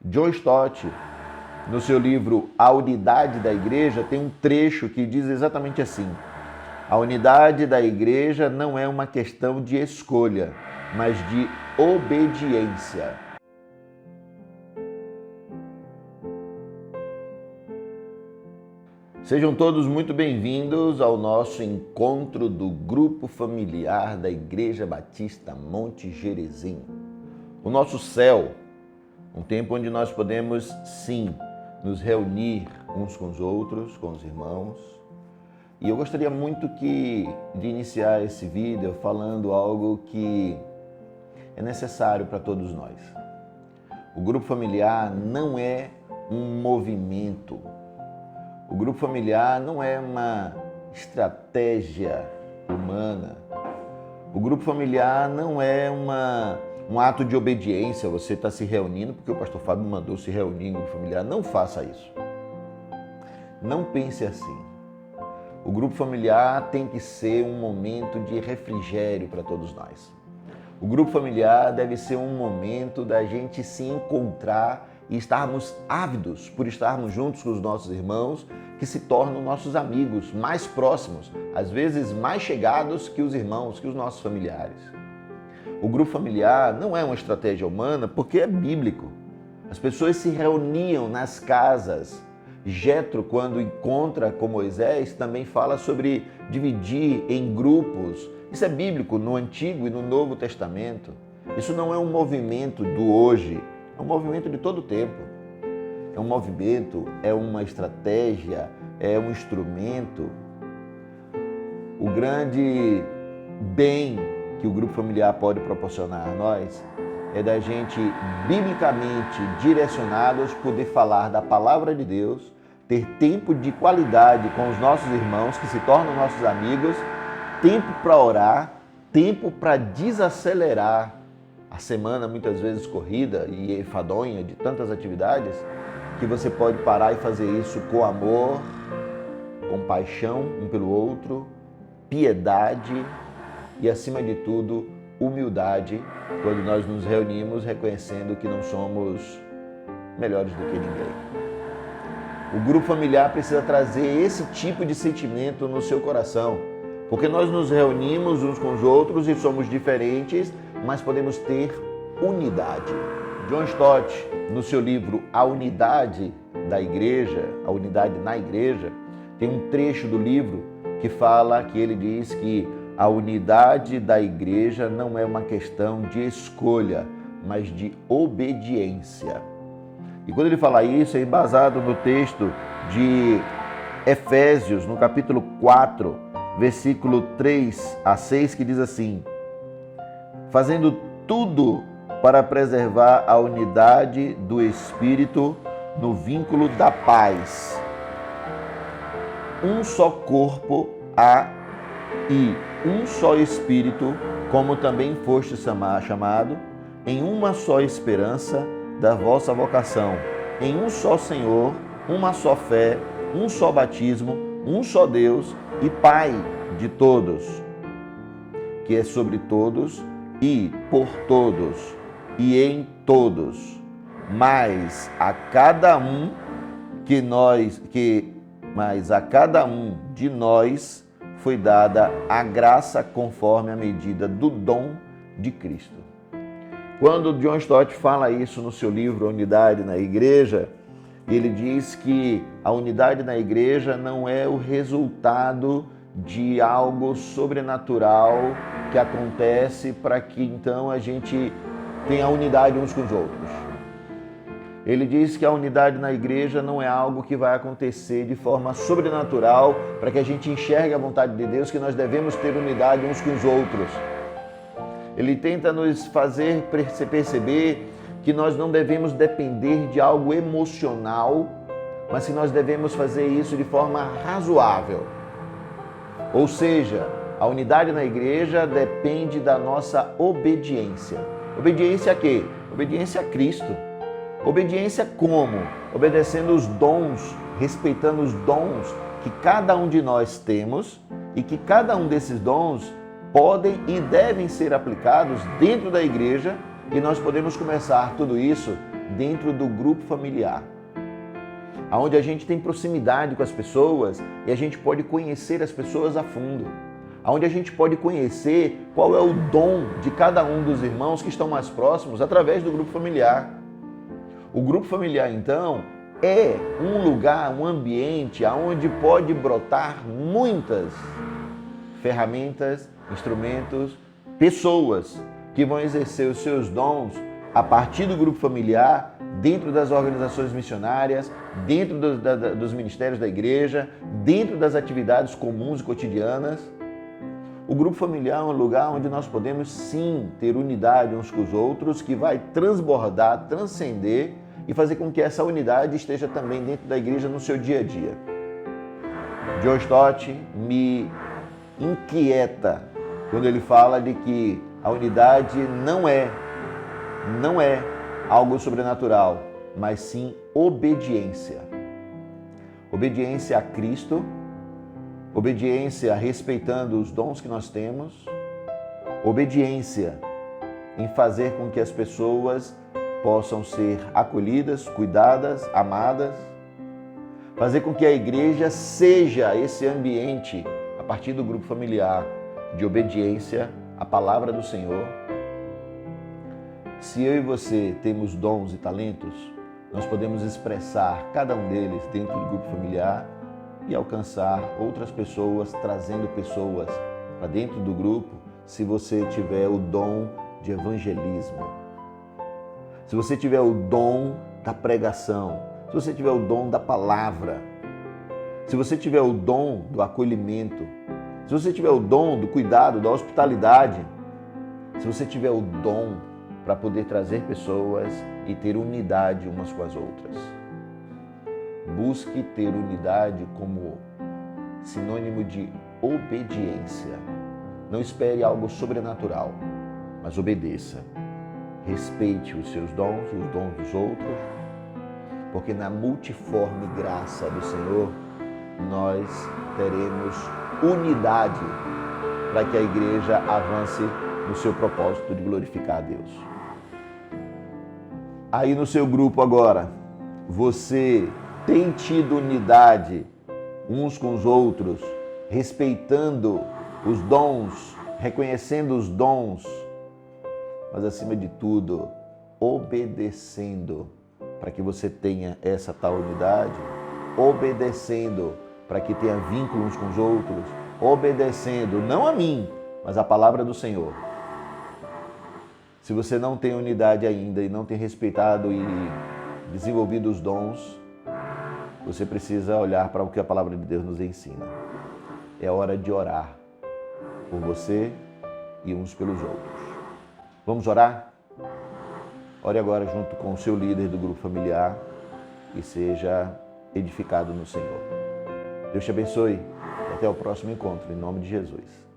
John Stott, no seu livro A Unidade da Igreja, tem um trecho que diz exatamente assim: a unidade da igreja não é uma questão de escolha, mas de obediência. Sejam todos muito bem-vindos ao nosso encontro do Grupo Familiar da Igreja Batista Monte Gerizim. O nosso céu, um tempo onde nós podemos, sim, nos reunir uns com os outros, com os irmãos. E eu gostaria muito de iniciar esse vídeo falando algo que é necessário para todos nós. O grupo familiar não é um movimento. O grupo familiar não é uma estratégia humana. O grupo familiar não é um ato de obediência. Você está se reunindo porque o pastor Fábio mandou se reunir em grupo familiar. Não faça isso. Não pense assim. O grupo familiar tem que ser um momento de refrigério para todos nós. O grupo familiar deve ser um momento da gente se encontrar e estarmos ávidos por estarmos juntos com os nossos irmãos, que se tornam nossos amigos mais próximos, às vezes mais chegados que os irmãos, que os nossos familiares. O grupo familiar não é uma estratégia humana porque é bíblico. As pessoas se reuniam nas casas. Jetro, quando encontra com Moisés, também fala sobre dividir em grupos. Isso é bíblico no Antigo e no Novo Testamento. Isso não é um movimento do hoje, é um movimento de todo o tempo. É um movimento, é uma estratégia, é um instrumento. O grande bem que o grupo familiar pode proporcionar a nós é da gente, biblicamente direcionados, poder falar da palavra de Deus, ter tempo de qualidade com os nossos irmãos, que se tornam nossos amigos, tempo para orar, tempo para desacelerar a semana, muitas vezes corrida e enfadonha de tantas atividades, que você pode parar e fazer isso com amor, compaixão um pelo outro, piedade e, acima de tudo, humildade, quando nós nos reunimos reconhecendo que não somos melhores do que ninguém. O grupo familiar precisa trazer esse tipo de sentimento no seu coração, porque nós nos reunimos uns com os outros e somos diferentes, mas podemos ter unidade. John Stott, no seu livro A Unidade da Igreja, A Unidade na Igreja, tem um trecho do livro que ele diz que a unidade da igreja não é uma questão de escolha, mas de obediência. E quando ele fala isso, é embasado no texto de Efésios, no capítulo 4, versículo 3 a 6, que diz assim: fazendo tudo para preservar a unidade do Espírito no vínculo da paz. Um só corpo há e um só Espírito, como também foste chamado, em uma só esperança da vossa vocação, em um só Senhor, uma só fé, um só batismo, um só Deus e Pai de todos, que é sobre todos e por todos e em todos, mas a cada um de nós foi dada a graça conforme a medida do dom de Cristo. Quando John Stott fala isso no seu livro A Unidade na Igreja, ele diz que a unidade na igreja não é o resultado de algo sobrenatural que acontece para que então a gente tenha unidade uns com os outros. Ele diz que a unidade na igreja não é algo que vai acontecer de forma sobrenatural para que a gente enxergue a vontade de Deus, que nós devemos ter unidade uns com os outros. Ele tenta nos fazer perceber que nós não devemos depender de algo emocional, mas que nós devemos fazer isso de forma razoável. Ou seja, a unidade na igreja depende da nossa obediência. Obediência a quê? Obediência a Cristo. Obediência como? Obedecendo os dons, respeitando os dons que cada um de nós temos e que cada um desses dons podem e devem ser aplicados dentro da igreja, e nós podemos começar tudo isso dentro do grupo familiar, onde a gente tem proximidade com as pessoas e a gente pode conhecer as pessoas a fundo, onde a gente pode conhecer qual é o dom de cada um dos irmãos que estão mais próximos através do grupo familiar. O grupo familiar, então, é um lugar, um ambiente onde pode brotar muitas ferramentas, instrumentos, pessoas que vão exercer os seus dons a partir do grupo familiar, dentro das organizações missionárias, dentro dos ministérios da igreja, dentro das atividades comuns e cotidianas. O grupo familiar é um lugar onde nós podemos sim ter unidade uns com os outros, que vai transbordar, transcender e fazer com que essa unidade esteja também dentro da igreja no seu dia a dia. John Stott me inquieta quando ele fala de que a unidade não é algo sobrenatural, mas sim obediência. Obediência a Cristo, obediência respeitando os dons que nós temos, obediência em fazer com que as pessoas possam ser acolhidas, cuidadas, amadas, fazer com que a igreja seja esse ambiente, a partir do grupo familiar, de obediência à palavra do Senhor. Se eu e você temos dons e talentos, nós podemos expressar cada um deles dentro do grupo familiar e alcançar outras pessoas, trazendo pessoas para dentro do grupo, se você tiver o dom de evangelismo, se você tiver o dom da pregação, se você tiver o dom da palavra, se você tiver o dom do acolhimento, se você tiver o dom do cuidado, da hospitalidade, se você tiver o dom para poder trazer pessoas e ter unidade umas com as outras. Busque ter unidade como sinônimo de obediência. Não espere algo sobrenatural, mas obedeça. Respeite os seus dons e os dons dos outros, porque na multiforme graça do Senhor, nós teremos unidade para que a igreja avance no seu propósito de glorificar a Deus. Aí no seu grupo agora, você tem tido unidade uns com os outros, respeitando os dons, reconhecendo os dons, mas acima de tudo, obedecendo para que você tenha essa tal unidade, obedecendo para que tenha vínculo uns com os outros, obedecendo não a mim, mas a palavra do Senhor. Se você não tem unidade ainda e não tem respeitado e desenvolvido os dons, você precisa olhar para o que a palavra de Deus nos ensina. É hora de orar por você e uns pelos outros. Vamos orar? Ore agora junto com o seu líder do grupo familiar e seja edificado no Senhor. Deus te abençoe e até o próximo encontro, em nome de Jesus.